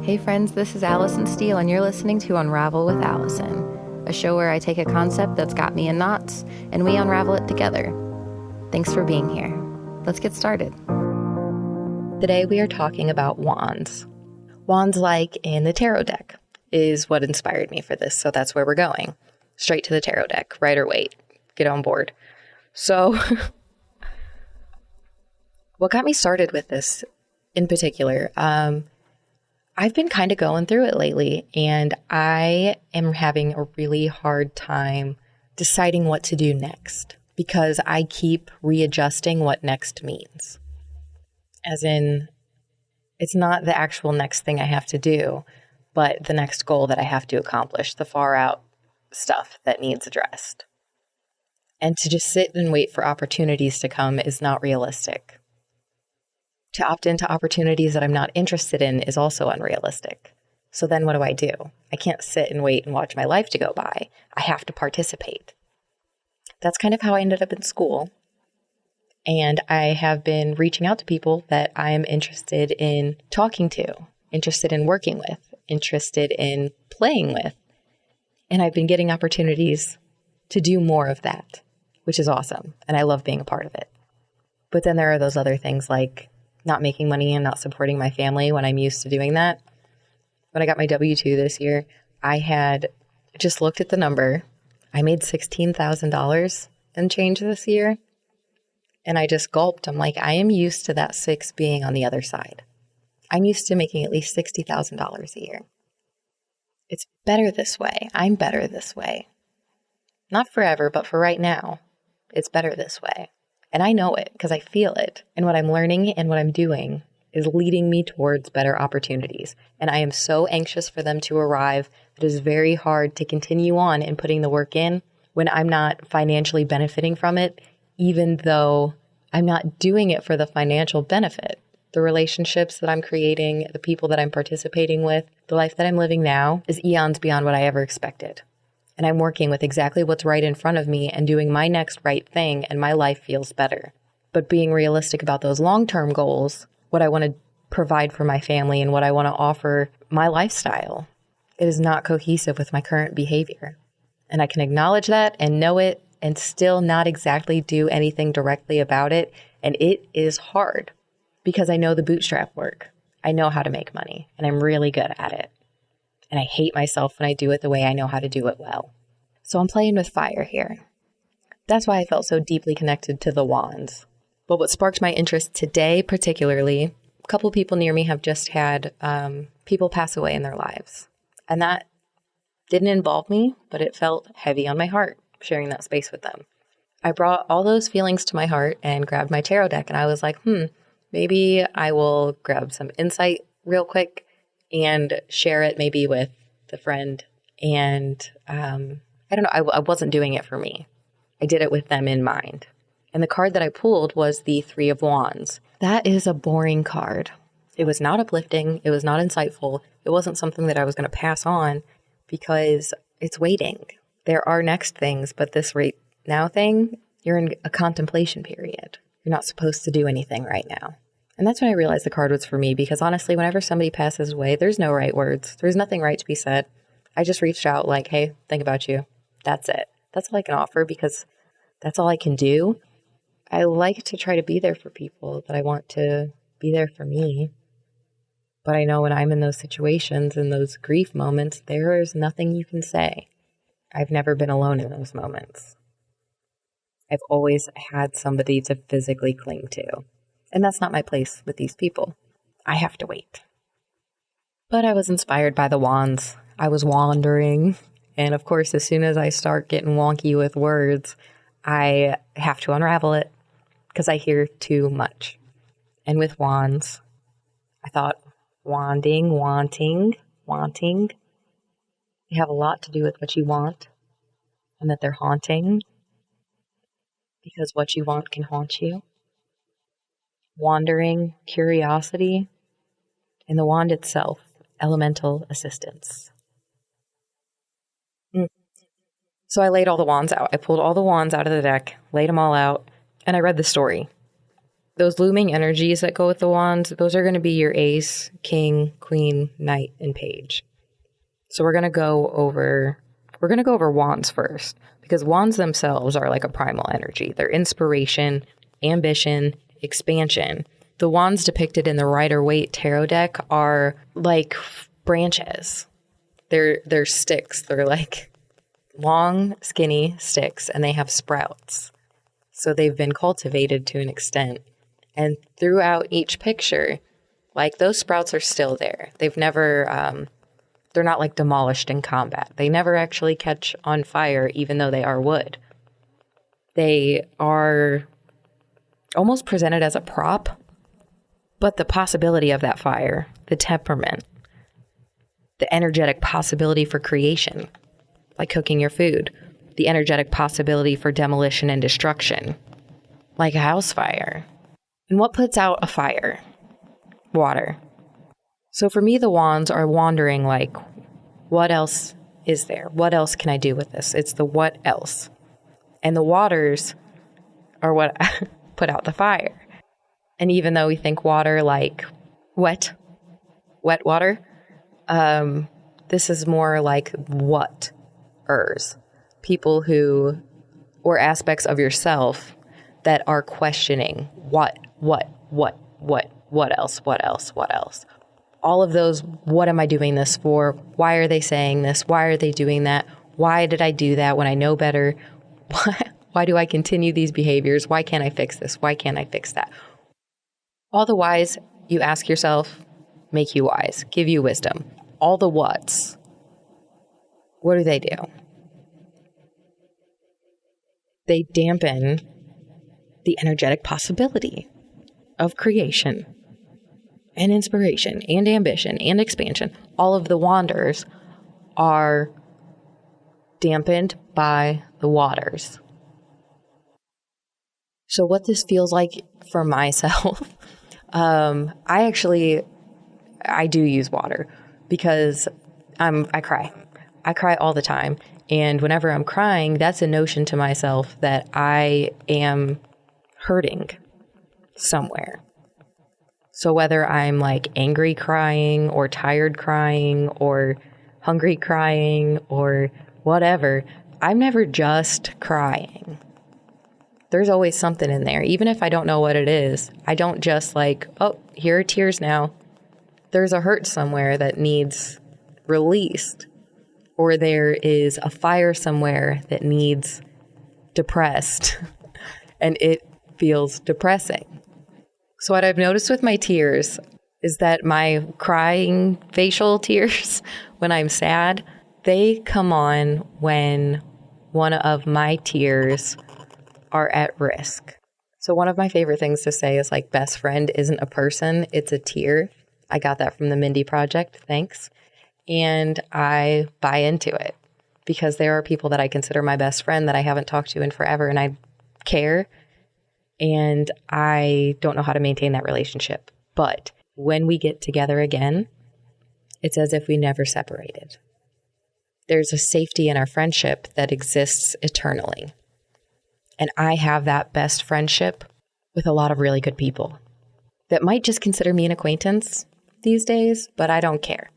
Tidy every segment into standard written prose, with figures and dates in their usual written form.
Hey friends, this is Allison Steele, and you're listening to Unravel with Allison, a show where I take a concept that's got me in knots and we unravel it together. Thanks for being here. Let's get started. Today we are talking about wands. Wands like in the tarot deck is what inspired me for this, so that's where we're going. Straight to the tarot deck, right or wait, get on board. So, what got me started with this in particular, I've been kind of going through it lately, and I am having a really hard time deciding what to do next because I keep readjusting what next means. As in, it's not the actual next thing I have to do, but the next goal that I have to accomplish, the far out stuff that needs addressed. And to just sit and wait for opportunities to come is not realistic. To opt into opportunities that I'm not interested in is also unrealistic. So then what do? I can't sit and wait and watch my life to go by. I have to participate. That's kind of how I ended up in school. And I have been reaching out to people that I am interested in talking to, interested in working with, interested in playing with. And I've been getting opportunities to do more of that, which is awesome. And I love being a part of it. But then there are those other things like not making money and not supporting my family when I'm used to doing that. When I got my W-2 this year, I had just looked at the number. I made $16,000 and change this year. And I just gulped. I'm like, I am used to that six being on the other side. I'm used to making at least $60,000 a year. It's better this way. I'm better this way. Not forever, but for right now, it's better this way. And I know it because I feel it. And what I'm learning and what I'm doing is leading me towards better opportunities. And I am so anxious for them to arrive that it is very hard to continue on and putting the work in when I'm not financially benefiting from it, even though I'm not doing it for the financial benefit. The relationships that I'm creating, the people that I'm participating with, the life that I'm living now is eons beyond what I ever expected. And I'm working with exactly what's right in front of me and doing my next right thing, and my life feels better. But being realistic about those long-term goals, what I want to provide for my family and what I want to offer my lifestyle, it is not cohesive with my current behavior. And I can acknowledge that and know it and still not exactly do anything directly about it. And it is hard because I know the bootstrap work. I know how to make money, and I'm really good at it. And I hate myself when I do it the way I know how to do it well. So I'm playing with fire here. That's why I felt so deeply connected to the wands. But what sparked my interest today particularly, a couple people near me have just had people pass away in their lives. And that didn't involve me, but it felt heavy on my heart sharing that space with them. I brought all those feelings to my heart and grabbed my tarot deck, and I was like, maybe I will grab some insight real quick and share it maybe with the friend. And I don't know, I wasn't doing it for me. I did it with them in mind. And the card that I pulled was the Three of Wands. That is a boring card. It was not uplifting. It was not insightful. It wasn't something that I was going to pass on because it's waiting. There are next things, but this right now thing, you're in a contemplation period. You're not supposed to do anything right now. And that's when I realized the card was for me because honestly, whenever somebody passes away, there's no right words. There's nothing right to be said. I just reached out like, hey, think about you. That's it. That's all I can offer because that's all I can do. I like to try to be there for people that I want to be there for me. But I know when I'm in those situations, in those grief moments, there is nothing you can say. I've never been alone in those moments. I've always had somebody to physically cling to. And that's not my place with these people. I have to wait. But I was inspired by the wands. I was wandering. And of course, as soon as I start getting wonky with words, I have to unravel it because I hear too much. And with wands, I thought wanting. They have a lot to do with what you want and that they're haunting because what you want can haunt you. Wandering, curiosity, and the wand itself, elemental assistance. So I laid all the wands out. I pulled all the wands out of the deck, laid them all out, and I read the story. those looming energies that go with the wands, those are going to be your ace, king, queen, knight, and page. So we're going to go over wands first, because wands themselves are like a primal energy. They're inspiration, ambition, expansion. The wands depicted in the Rider-Waite tarot deck are like branches. They're sticks. They're like long, skinny sticks, and they have sprouts. So they've been cultivated to an extent. And throughout each picture, like those sprouts are still there. They've never, they're not like demolished in combat. They never actually catch on fire, even though they are wood. They are almost presented as a prop, but the possibility of that fire, the temperament, the energetic possibility for creation, like cooking your food, the energetic possibility for demolition and destruction, like a house fire. And what puts out a fire? Water. So for me, the wands are wandering like, what else is there? What else can I do with this? It's the what else. And the waters are what put out the fire. And even though we think water like wet water, this is more like what-ers. People who, or aspects of yourself that are questioning what else? All of those, what am I doing this for? Why are they saying this? Why are they doing that? Why did I do that when I know better? Why do I continue these behaviors? Why can't I fix this? Why can't I fix that? All the whys you ask yourself make you wise, give you wisdom. All the whats, what do? They dampen the energetic possibility of creation and inspiration and ambition and expansion. All of the wanders are dampened by the waters. So what this feels like for myself, I do use water because I cry. I cry all the time. And whenever I'm crying, that's a notion to myself that I am hurting somewhere. So whether I'm like angry crying or tired crying or hungry crying or whatever, I'm never just crying. There's always something in there. Even if I don't know what it is, I don't just like, oh, here are tears now. There's a hurt somewhere that needs released. Or there is a fire somewhere that needs depressed. And it feels depressing. So what I've noticed with my tears is that my crying facial tears, when I'm sad, they come on when one of my tears are at risk. So one of my favorite things to say is like, best friend isn't a person, it's a tear. I got that from the Mindy Project. Thanks. And I buy into it because there are people that I consider my best friend that I haven't talked to in forever, and I care. And I don't know how to maintain that relationship. But when we get together again, it's as if we never separated. There's a safety in our friendship that exists eternally. And I have that best friendship with a lot of really good people that might just consider me an acquaintance these days, but I don't care.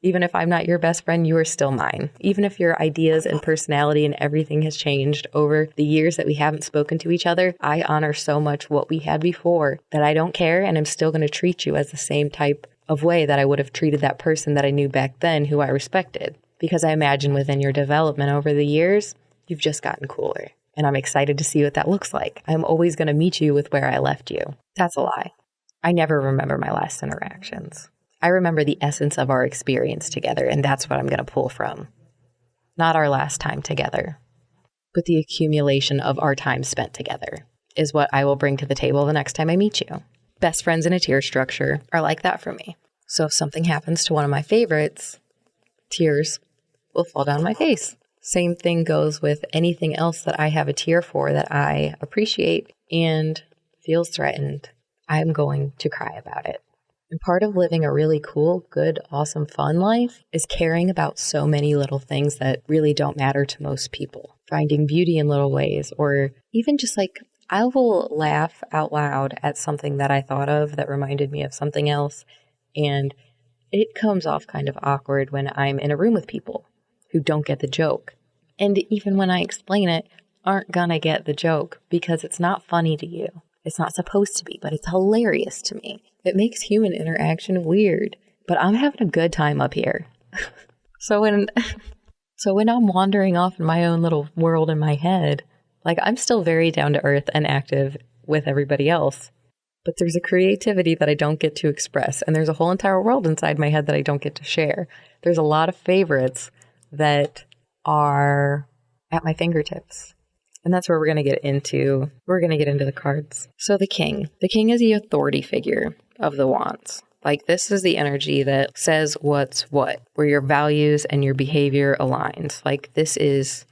Even if I'm not your best friend, you are still mine. Even if your ideas and personality and everything has changed over the years that we haven't spoken to each other, I honor so much what we had before that I don't care, and I'm still going to treat you as the same type of way that I would have treated that person that I knew back then who I respected. Because I imagine within your development over the years, you've just gotten cooler. And I'm excited to see what that looks like. I'm always going to meet you with where I left you. That's a lie. I never remember my last interactions. I remember the essence of our experience together, and that's what I'm going to pull from. Not our last time together, but the accumulation of our time spent together is what I will bring to the table the next time I meet you. Best friends in a tier structure are like that for me. So if something happens to one of my favorites, tears will fall down my face. Same thing goes with anything else that I have a tier for that I appreciate and feels threatened. I'm going to cry about it. And part of living a really cool, good, awesome, fun life is caring about so many little things that really don't matter to most people. Finding beauty in little ways, or even just like I will laugh out loud at something that I thought of that reminded me of something else. And it comes off kind of awkward when I'm in a room with people who don't get the joke. And even when I explain it, aren't gonna get the joke because it's not funny to you. It's not supposed to be, but it's hilarious to me. It makes human interaction weird, but I'm having a good time up here. So when I'm wandering off in my own little world in my head, like I'm still very down to earth and active with everybody else. But there's a creativity that I don't get to express. And there's a whole entire world inside my head that I don't get to share. There's a lot of favorites that are at my fingertips. And that's where we're going to get into. We're going to get into the cards. So the king. The king is the authority figure of the wands. Like this is the energy that says what's what, where your values and your behavior aligns. Like this is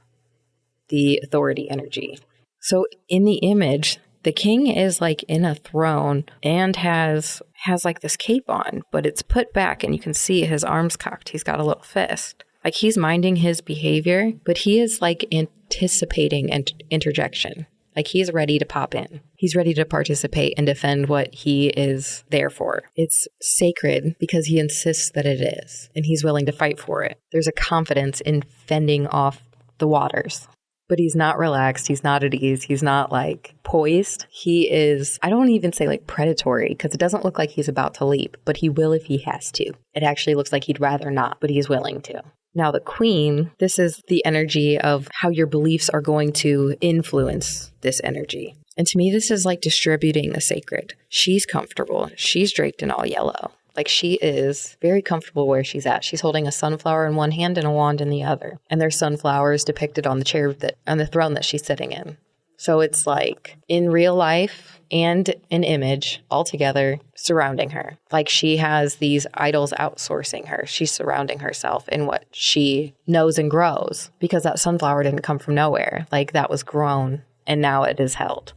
the authority energy. So in the image, the king is like in a throne and has like this cape on, but it's put back and you can see his arms cocked. He's got a little fist. Like he's minding his behavior, but he is like anticipating interjection. Like he's ready to pop in. He's ready to participate and defend what he is there for. It's sacred because he insists that it is, and he's willing to fight for it. There's a confidence in fending off the waters. But he's not relaxed. He's not at ease. He's not like poised. He is, I don't even say like predatory because it doesn't look like he's about to leap, but he will if he has to. It actually looks like he'd rather not, but he's willing to. Now the queen, this is the energy of how your beliefs are going to influence this energy. And to me, this is like distributing the sacred. She's comfortable. She's draped in all yellow. Like she is very comfortable where she's at. She's holding a sunflower in one hand and a wand in the other. And there's sunflowers depicted on the chair on the throne that she's sitting in. So it's like in real life and an image all together surrounding her. Like she has these idols outsourcing her. She's surrounding herself in what she knows and grows because that sunflower didn't come from nowhere. Like that was grown and now it is held.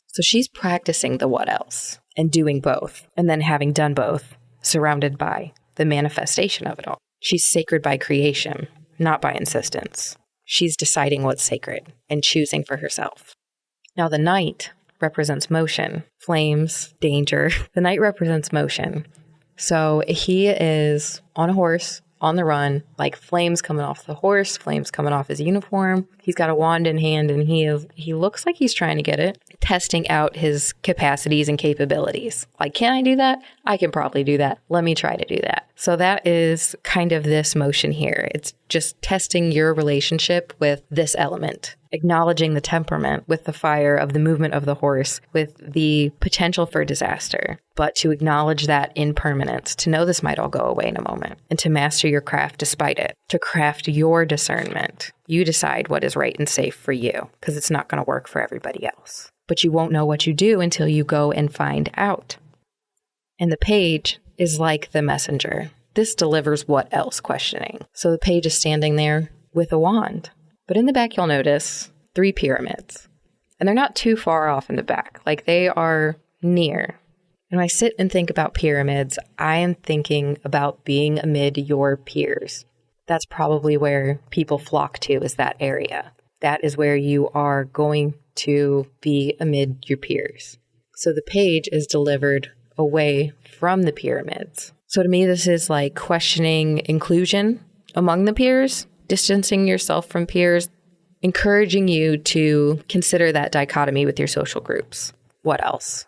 So she's practicing the what else and doing both. And then having done both, surrounded by the manifestation of it all. She's sacred by creation, not by insistence. She's deciding what's sacred and choosing for herself. Now the knight represents motion, flames, danger. The knight represents motion. So he is on a horse, on the run, like flames coming off the horse, flames coming off his uniform. He's got a wand in hand and he looks like he's trying to get it, testing out his capacities and capabilities. Like, can I do that? I can probably do that. Let me try to do that. So that is kind of this motion here. It's just testing your relationship with this element, acknowledging the temperament with the fire of the movement of the horse, with the potential for disaster, but to acknowledge that impermanence, to know this might all go away in a moment, and to master your craft despite it, to craft your discernment. You decide what is right and safe for you, because it's not going to work for everybody else. But you won't know what you do until you go and find out. And the page is like the messenger. This delivers what else questioning. So the page is standing there with a wand. But in the back, you'll notice 3 pyramids. And they're not too far off in the back. Like they are near. And when I sit and think about pyramids, I am thinking about being amid your peers. That's probably where people flock to, is that area. That is where you are going to be amid your peers. So the page is delivered away from the pyramids. So to me, this is like questioning inclusion among the peers, distancing yourself from peers, encouraging you to consider that dichotomy with your social groups. What else?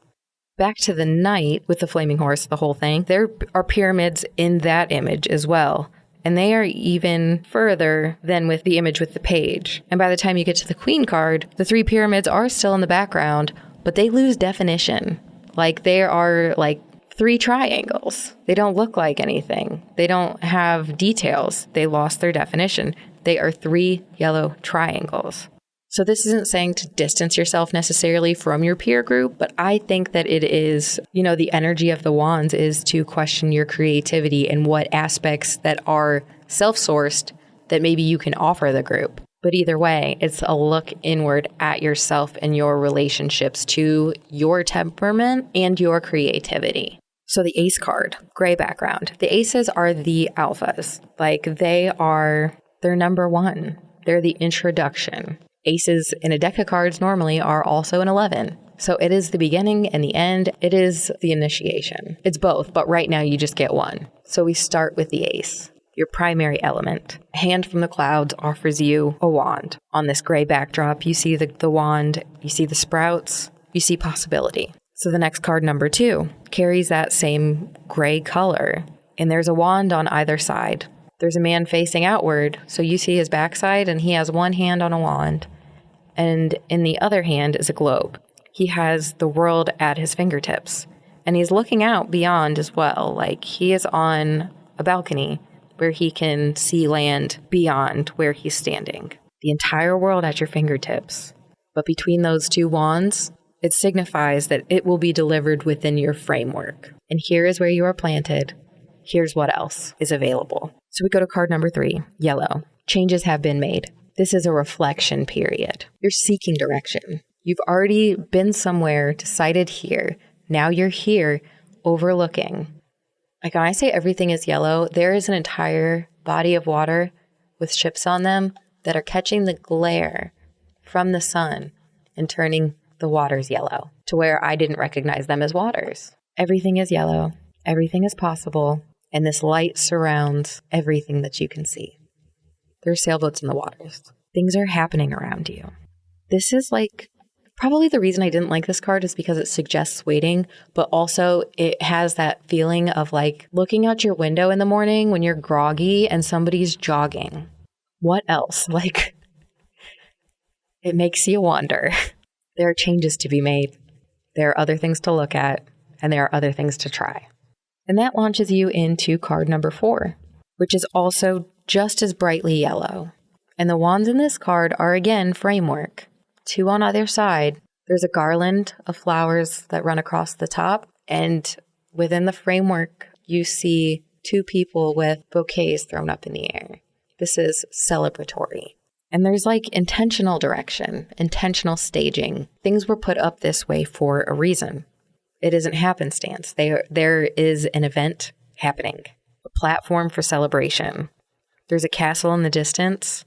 Back to the knight with the flaming horse, the whole thing. There are pyramids in that image as well. And they are even further than with the image with the page. And by the time you get to the queen card, the 3 pyramids are still in the background, but they lose definition. Like they are like 3 triangles. They don't look like anything. They don't have details. They lost their definition. They are 3 yellow triangles. So this isn't saying to distance yourself necessarily from your peer group, but I think that it is, the energy of the wands is to question your creativity and what aspects that are self-sourced that maybe you can offer the group. But either way, it's a look inward at yourself and your relationships to your temperament and your creativity. So the ace card, gray background. The aces are the alphas. Like they're number one. They're the introduction. Aces in a deck of cards normally are also an 11. So it is the beginning and the end. It is the initiation. It's both, but right now you just get one. So we start with the ace, your primary element. A hand from the clouds offers you a wand. On this gray backdrop, you see the wand, you see the sprouts, you see possibility. So the next card, number 2, carries that same gray color, and there's a wand on either side. There's a man facing outward, so you see his backside, and he has one hand on a wand, and in the other hand is a globe. He has the world at his fingertips, and he's looking out beyond as well, like he is on a balcony where he can see land beyond where he's standing. The entire world at your fingertips. But between those two wands, it signifies that it will be delivered within your framework. And here is where you are planted. Here's what else is available. So we go to card number 3, yellow. Changes have been made. This is a reflection period. You're seeking direction. You've already been somewhere, decided here. Now you're here, overlooking. Like when I say everything is yellow, there is an entire body of water with ships on them that are catching the glare from the sun and turning the waters yellow to where I didn't recognize them as waters. Everything is yellow. Everything is possible. And this light surrounds everything that you can see. There are sailboats in the waters. Things are happening around you. This is like, probably the reason I didn't like this card is because it suggests waiting, but also it has that feeling of like looking out your window in the morning when you're groggy and somebody's jogging. What else? Like, it makes you wonder. There are changes to be made. There are other things to look at, and there are other things to try. And that launches you into card number 4, which is also just as brightly yellow. And the wands in this card are again framework. 2 on either side. There's a garland of flowers that run across the top. And within the framework, you see 2 people with bouquets thrown up in the air. This is celebratory. And there's like intentional direction, intentional staging. Things were put up this way for a reason. It isn't happenstance. There is an event happening, a platform for celebration. There's a castle in the distance,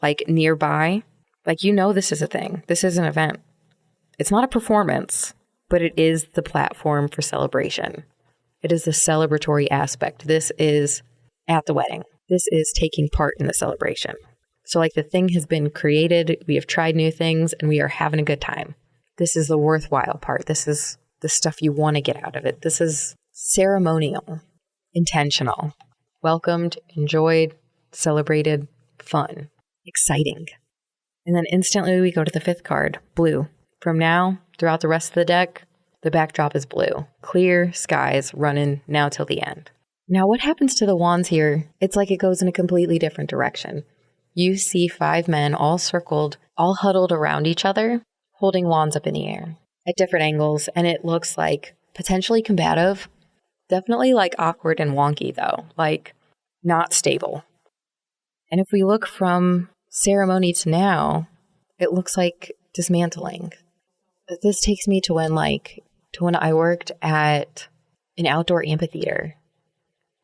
like nearby. Like, you know, this is a thing. This is an event. It's not a performance, but it is the platform for celebration. It is the celebratory aspect. This is at the wedding. This is taking part in the celebration. So like the thing has been created, we have tried new things, and we are having a good time. This is the worthwhile part. This is the stuff you want to get out of it. This is ceremonial, intentional, welcomed, enjoyed, celebrated, fun, exciting. And then instantly we go to the 5th card, blue. From now, throughout the rest of the deck, the backdrop is blue. Clear skies running now till the end. Now what happens to the wands here? It's like it goes in a completely different direction. You see 5 men all circled, all huddled around each other, holding wands up in the air at different angles, and it looks like potentially combative, definitely like awkward and wonky though, like not stable. And if we look from ceremony to now, it looks like dismantling. This takes me to when I worked at an outdoor amphitheater,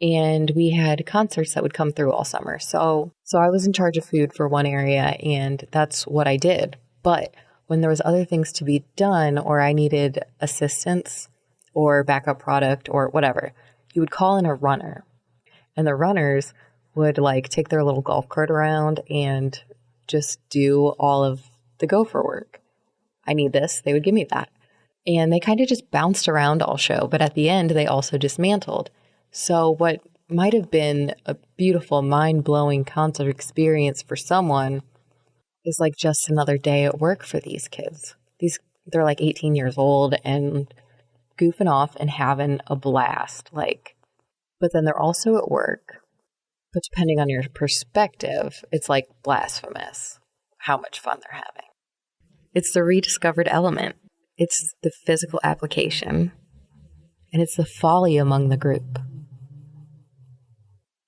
and we had concerts that would come through all summer. So I was in charge of food for one area, and that's what I did. But when there was other things to be done, or I needed assistance or backup product or whatever, you would call in a runner. And the runners would like take their little golf cart around and just do all of the gopher work. I need this. They would give me that. And they kind of just bounced around all show. But at the end, they also dismantled. So what might have been a beautiful, mind-blowing concert experience for someone is like just another day at work for these kids. They're like 18 years old and goofing off and having a blast. But then they're also at work. But depending on your perspective, it's like blasphemous how much fun they're having. It's the rediscovered element. It's the physical application. And it's the folly among the group.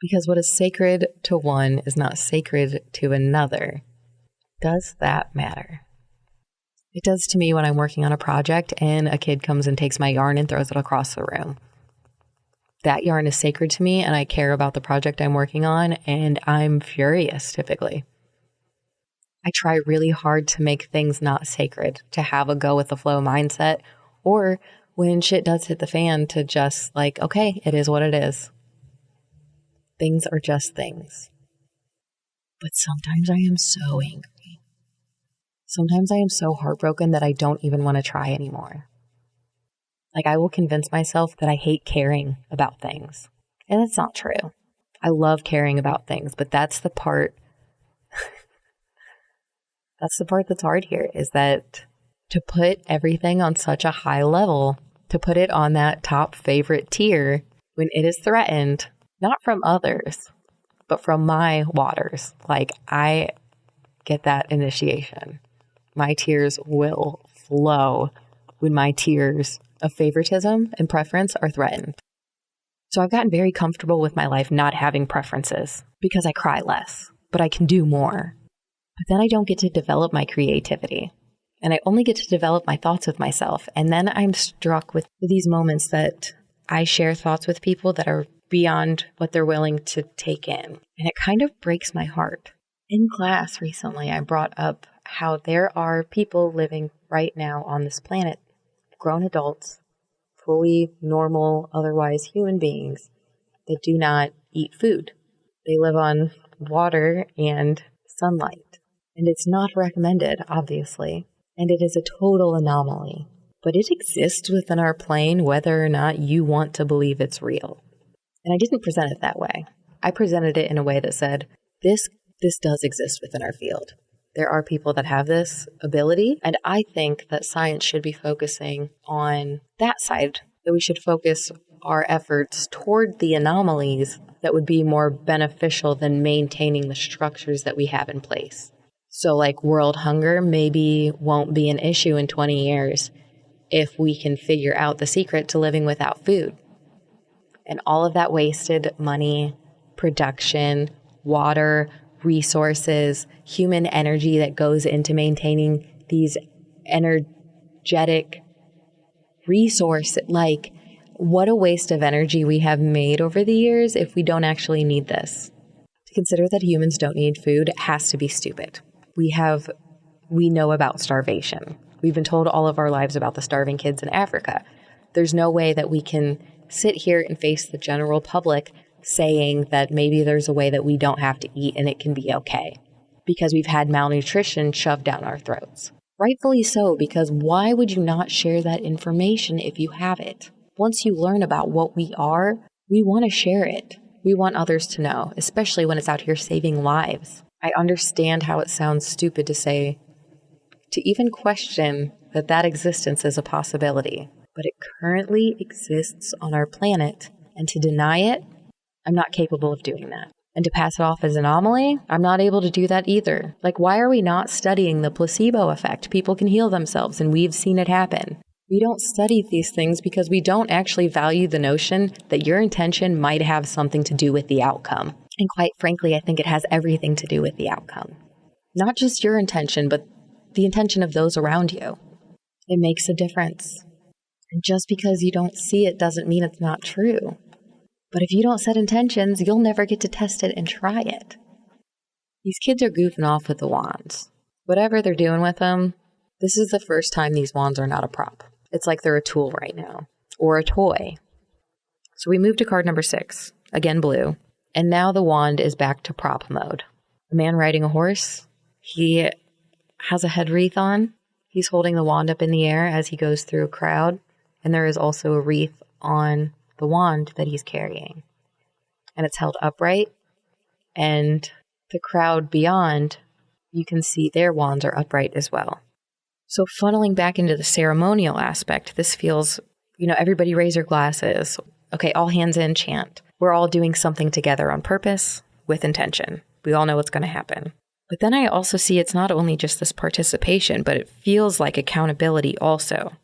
Because what is sacred to one is not sacred to another. Does that matter? It does to me when I'm working on a project and a kid comes and takes my yarn and throws it across the room. That yarn is sacred to me, and I care about the project I'm working on, and I'm furious typically. I try really hard to make things not sacred, to have a go with the flow mindset, or when shit does hit the fan, to just like, okay, it is what it is. Things are just things. But sometimes I am so angry. Sometimes I am so heartbroken that I don't even want to try anymore. Like, I will convince myself that I hate caring about things. And it's not true. I love caring about things, but that's the part that's hard here, is that to put everything on such a high level, to put it on that top favorite tier when it is threatened, not from others, but from my waters. Like, I get that initiation. My tears will flow when my tiers of favoritism and preference are threatened. So I've gotten very comfortable with my life not having preferences because I cry less, but I can do more. But then I don't get to develop my creativity, and I only get to develop my thoughts with myself. And then I'm struck with these moments that I share thoughts with people that are beyond what they're willing to take in. And it kind of breaks my heart. In class recently, I brought up how there are people living right now on this planet, grown adults, fully normal, otherwise human beings, that do not eat food. They live on water and sunlight. And it's not recommended, obviously. And it is a total anomaly. But it exists within our plane whether or not you want to believe it's real. And I didn't present it that way. I presented it in a way that said, this does exist within our field. There are people that have this ability, and I think that science should be focusing on that side, that we should focus our efforts toward the anomalies that would be more beneficial than maintaining the structures that we have in place. So like world hunger maybe won't be an issue in 20 years if we can figure out the secret to living without food. And all of that wasted money, production, water, resources, human energy that goes into maintaining these energetic resources, like what a waste of energy we have made over the years if we don't actually need this. To consider that humans don't need food has to be stupid. We know about starvation. We've been told all of our lives about the starving kids in Africa. There's no way that we can sit here and face the general public saying that maybe there's a way that we don't have to eat and it can be okay, because we've had malnutrition shoved down our throats. Rightfully so, because why would you not share that information if you have it? Once you learn about what we are, we want to share it. We want others to know, especially when it's out here saving lives. I understand how it sounds stupid to say, to even question that existence is a possibility, but it currently exists on our planet, and to deny it, I'm not capable of doing that. And to pass it off as an anomaly, I'm not able to do that either. Like, why are we not studying the placebo effect? People can heal themselves, and we've seen it happen. We don't study these things because we don't actually value the notion that your intention might have something to do with the outcome. And quite frankly, I think it has everything to do with the outcome. Not just your intention, but the intention of those around you. It makes a difference. And just because you don't see it doesn't mean it's not true. But if you don't set intentions, you'll never get to test it and try it. These kids are goofing off with the wands. Whatever they're doing with them, this is the first time these wands are not a prop. It's like they're a tool right now, or a toy. So we move to card number 6, again blue, and now the wand is back to prop mode. A man riding a horse, he has a head wreath on. He's holding the wand up in the air as he goes through a crowd, and there is also a wreath on the wand that he's carrying. And it's held upright, and the crowd beyond, you can see their wands are upright as well. So funneling back into the ceremonial aspect, this feels, everybody raise their glasses. Okay, all hands in, chant. We're all doing something together on purpose, with intention. We all know what's going to happen. But then I also see it's not only just this participation, but it feels like accountability also,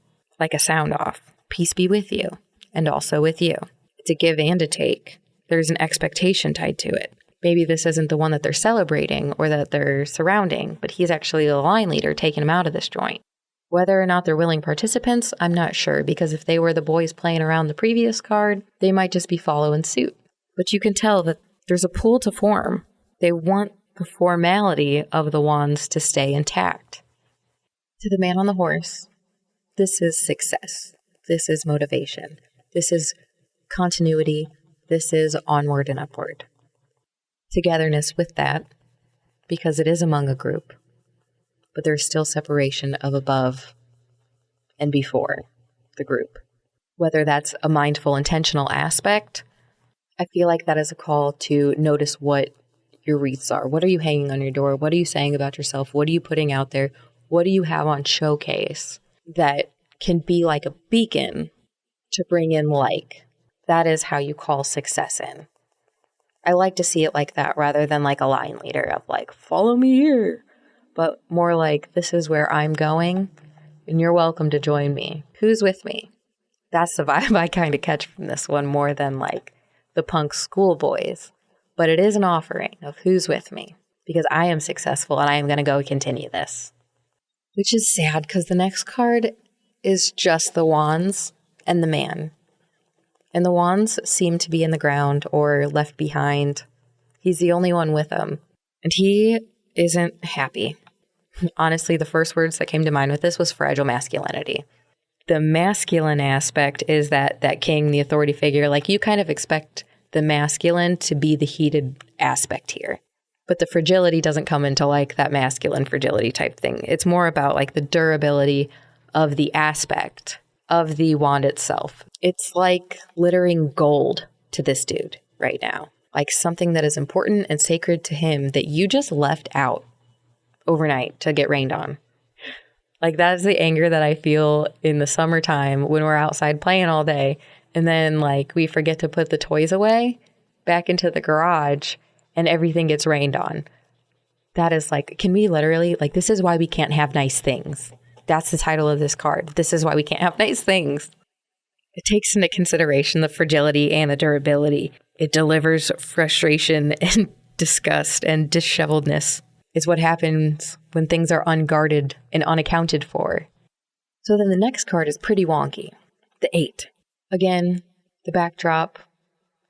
like a sound off. Peace be with you, and also with you. It's a give and a take. There's an expectation tied to it. Maybe this isn't the one that they're celebrating or that they're surrounding, but he's actually the line leader taking him out of this joint. Whether or not they're willing participants, I'm not sure, because if they were the boys playing around the previous card, they might just be following suit. But you can tell that there's a pull to form. They want the formality of the wands to stay intact. To the man on the horse, this is success. This is motivation. This is continuity. This is onward and upward. Togetherness with that, because it is among a group, but there's still separation of above and before the group. Whether that's a mindful, intentional aspect, I feel like that is a call to notice what your wreaths are. What are you hanging on your door? What are you saying about yourself? What are you putting out there? What do you have on showcase that can be like a beacon to bring in like? That is how you call success in. I like to see it like that rather than like a line leader of like, follow me here. But more like, this is where I'm going and you're welcome to join me. Who's with me? That's the vibe I kind of catch from this one more than like the punk schoolboys. But it is an offering of who's with me because I am successful and I am going to go continue this. Which is sad because the next card is just the wands and the man. And the wands seem to be in the ground or left behind. He's the only one with them. And he isn't happy. Honestly, the first words that came to mind with this was fragile masculinity. The masculine aspect is that king, the authority figure. Like you kind of expect the masculine to be the heated aspect here. But the fragility doesn't come into like that masculine fragility type thing. It's more about like the durability of the aspect of the wand itself. It's like glittering gold to this dude right now. Like something that is important and sacred to him that you just left out overnight to get rained on. Like that's the anger that I feel in the summertime when we're outside playing all day. And then like we forget to put the toys away back into the garage and everything gets rained on. That is like, can we literally, like, this is why we can't have nice things. That's the title of this card. This is why we can't have nice things. It takes into consideration the fragility and the durability. It delivers frustration and disgust and disheveledness. Is what happens when things are unguarded and unaccounted for. So then the next card is pretty wonky. The 8. Again, the backdrop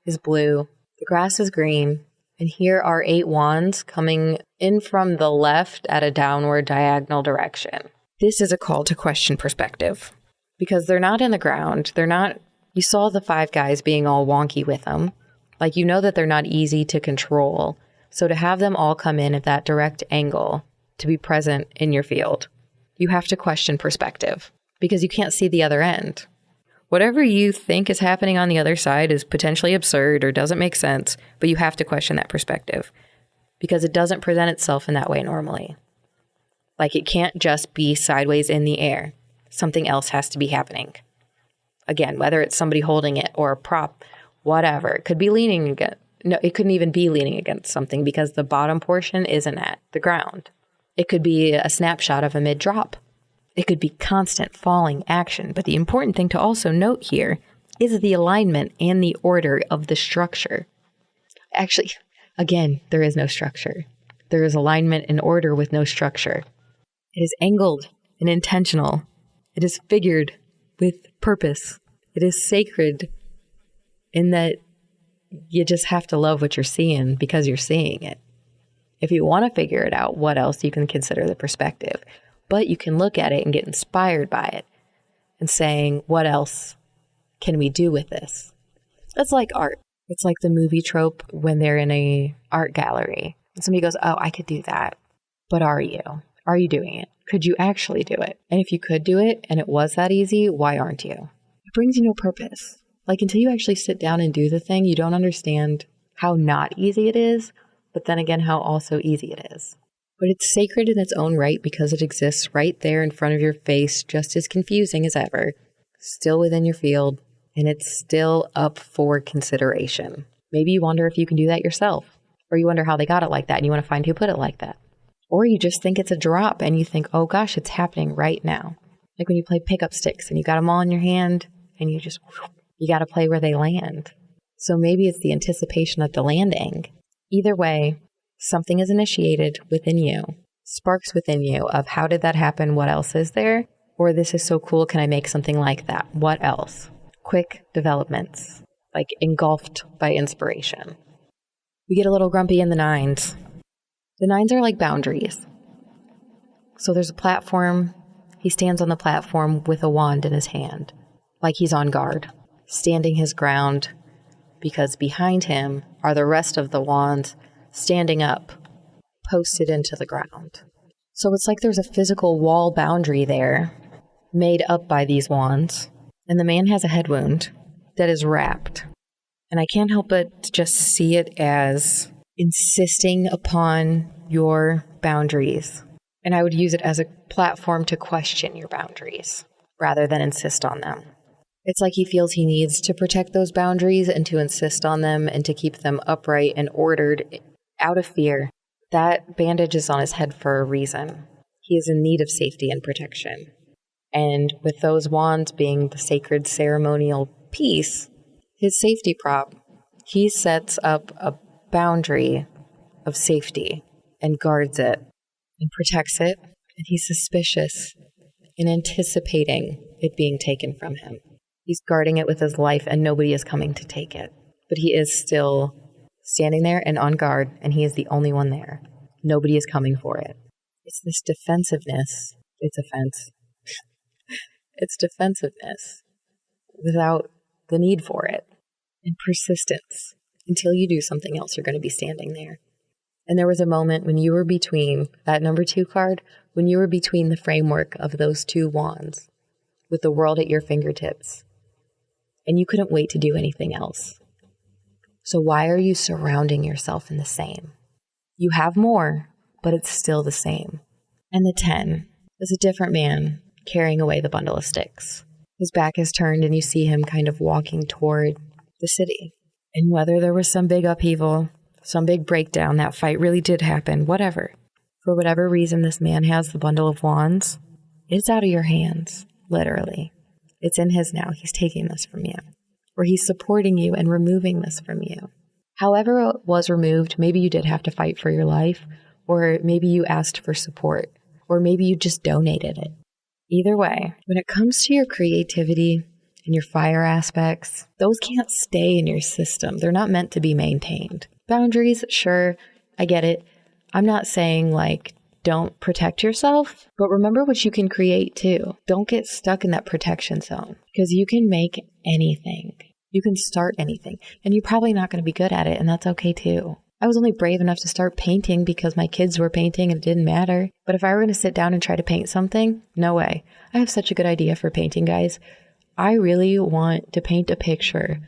is blue. The grass is green. And here are 8 wands coming in from the left at a downward diagonal direction. This is a call to question perspective because they're not in the ground. They're not, you saw the 5 guys being all wonky with them. Like, you know that they're not easy to control. So to have them all come in at that direct angle to be present in your field, you have to question perspective because you can't see the other end. Whatever you think is happening on the other side is potentially absurd or doesn't make sense, but you have to question that perspective because it doesn't present itself in that way normally. Like it can't just be sideways in the air. Something else has to be happening. Again, whether it's somebody holding it or a prop, whatever. It could be leaning against. No, it couldn't even be leaning against something because the bottom portion isn't at the ground. It could be a snapshot of a mid-drop. It could be constant falling action. But the important thing to also note here is the alignment and the order of the structure. Actually, again, there is no structure. There is alignment and order with no structure. It is angled and intentional. It is figured with purpose. It is sacred in that you just have to love what you're seeing because you're seeing it. If you want to figure it out, what else, you can consider the perspective. But you can look at it and get inspired by it and saying, what else can we do with this? It's like art. It's like the movie trope when they're in a art gallery. And somebody goes, oh, I could do that. But are you? Are you doing it? Could you actually do it? And if you could do it and it was that easy, why aren't you? It brings you no purpose. Like until you actually sit down and do the thing, you don't understand how not easy it is, but then again, how also easy it is. But it's sacred in its own right because it exists right there in front of your face, just as confusing as ever, still within your field, and it's still up for consideration. Maybe you wonder if you can do that yourself, or you wonder how they got it like that, and you want to find who put it like that. Or you just think it's a drop, and you think, oh gosh, it's happening right now. Like when you play pickup sticks, and you got them all in your hand, and you just... You got to play where they land. So maybe it's the anticipation of the landing. Either way, something is initiated within you, sparks within you of how did that happen? What else is there? Or this is so cool. Can I make something like that? What else? Quick developments, like engulfed by inspiration. We get a little grumpy in the 9s. The 9s are like boundaries. So there's a platform. He stands on the platform with a wand in his hand, like he's on guard, standing his ground, because behind him are the rest of the wands standing up, posted into the ground. So it's like there's a physical wall boundary there, made up by these wands, and the man has a head wound that is wrapped. And I can't help but just see it as insisting upon your boundaries. And I would use it as a platform to question your boundaries rather than insist on them. It's like he feels he needs to protect those boundaries and to insist on them and to keep them upright and ordered out of fear. That bandage is on his head for a reason. He is in need of safety and protection. And with those wands being the sacred ceremonial piece, his safety prop, he sets up a boundary of safety and guards it and protects it, and he's suspicious and anticipating it being taken from him. He's guarding it with his life, and nobody is coming to take it. But he is still standing there and on guard, and he is the only one there. Nobody is coming for it. It's this defensiveness. It's offense. It's defensiveness without the need for it. And persistence. Until you do something else, you're going to be standing there. And there was a moment when you were between that number 2 card, when you were between the framework of those 2 wands with the world at your fingertips. And you couldn't wait to do anything else. So why are you surrounding yourself in the same? You have more, but it's still the same. And the 10 is a different man carrying away the bundle of sticks. His back is turned and you see him kind of walking toward the city. And whether there was some big upheaval, some big breakdown, that fight really did happen, whatever. For whatever reason, this man has the bundle of wands. It's out of your hands, literally. It's in his now. He's taking this from you. Or he's supporting you and removing this from you. However it was removed, maybe you did have to fight for your life, or maybe you asked for support, or maybe you just donated it. Either way, when it comes to your creativity and your fire aspects, those can't stay in your system. They're not meant to be maintained. Boundaries, sure, I get it. I'm not saying don't protect yourself, but remember what you can create too. Don't get stuck in that protection zone because you can make anything. You can start anything, and you're probably not going to be good at it, and that's okay too. I was only brave enough to start painting because my kids were painting and it didn't matter. But if I were going to sit down and try to paint something, no way. I have such a good idea for painting, guys. I really want to paint a picture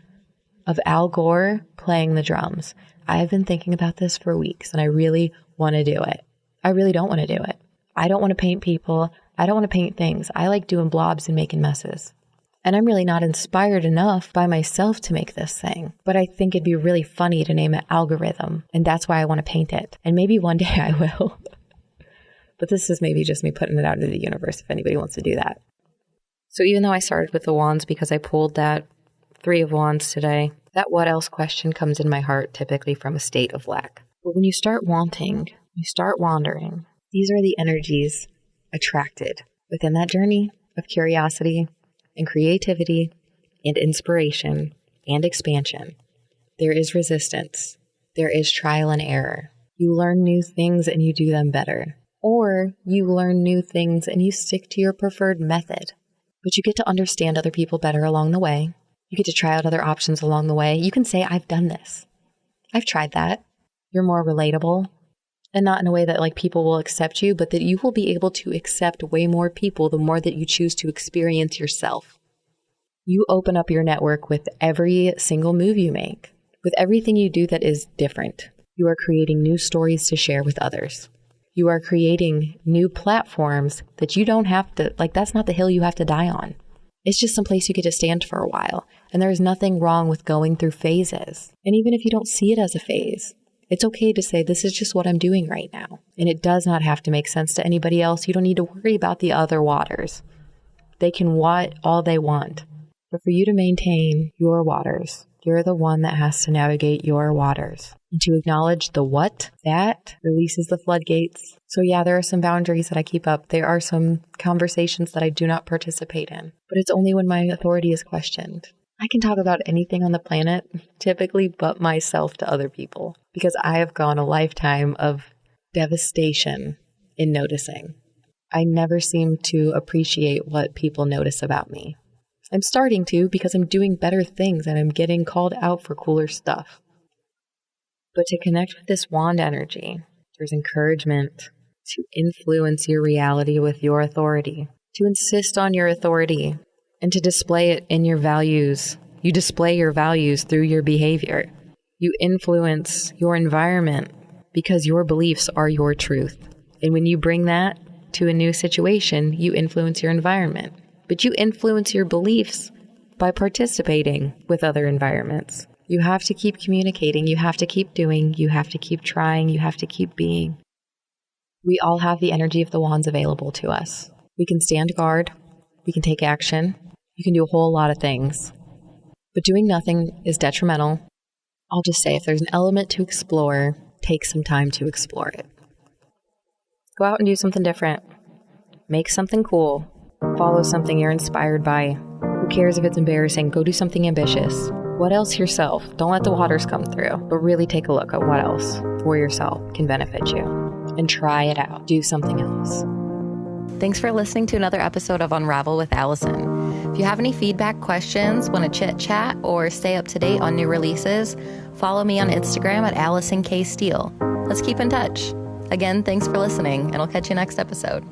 of Al Gore playing the drums. I have been thinking about this for weeks, and I really want to do it. I really don't want to do it. I don't want to paint people. I don't want to paint things. I like doing blobs and making messes. And I'm really not inspired enough by myself to make this thing. But I think it'd be really funny to name it Algorithm. And that's why I want to paint it. And maybe one day I will. But this is maybe just me putting it out into the universe if anybody wants to do that. So even though I started with the wands because I pulled that 3 of wands today, that what else question comes in my heart typically from a state of lack. But when you start wanting, you start wandering, these are the energies attracted within that journey of curiosity and creativity and inspiration and expansion. There is resistance. There is trial and error. You learn new things and you do them better. Or you learn new things and you stick to your preferred method. But you get to understand other people better along the way. You get to try out other options along the way. You can say, I've done this. I've tried that. You're more relatable. And not in a way that people will accept you, but that you will be able to accept way more people the more that you choose to experience yourself. You open up your network with every single move you make, with everything you do that is different. You are creating new stories to share with others. You are creating new platforms that you don't have to, that's not the hill you have to die on. It's just some place you get to stand for a while. And there is nothing wrong with going through phases. And even if you don't see it as a phase, it's okay to say, this is just what I'm doing right now. And it does not have to make sense to anybody else. You don't need to worry about the other waters. They can want all they want. But for you to maintain your waters, you're the one that has to navigate your waters. And to acknowledge the what, that releases the floodgates. So yeah, there are some boundaries that I keep up. There are some conversations that I do not participate in. But it's only when my authority is questioned. I can talk about anything on the planet, typically, but myself to other people. Because I have gone a lifetime of devastation in noticing. I never seem to appreciate what people notice about me. I'm starting to because I'm doing better things and I'm getting called out for cooler stuff. But to connect with this wand energy, there's encouragement to influence your reality with your authority, to insist on your authority, and to display it in your values. You display your values through your behavior. You influence your environment because your beliefs are your truth. And when you bring that to a new situation, you influence your environment. But you influence your beliefs by participating with other environments. You have to keep communicating. You have to keep doing. You have to keep trying. You have to keep being. We all have the energy of the wands available to us. We can stand guard. We can take action. You can do a whole lot of things. But doing nothing is detrimental. I'll just say if there's an element to explore, take some time to explore it. Go out and do something different. Make something cool. Follow something you're inspired by. Who cares if it's embarrassing? Go do something ambitious. What else yourself? Don't let the waters come through, but really take a look at what else for yourself can benefit you and try it out. Do something else. Thanks for listening to another episode of Unravel with Allison. If you have any feedback, questions, want to chit chat, or stay up to date on new releases, follow me on Instagram at Allison K. Steele. Let's keep in touch. Again, thanks for listening, and I'll catch you next episode.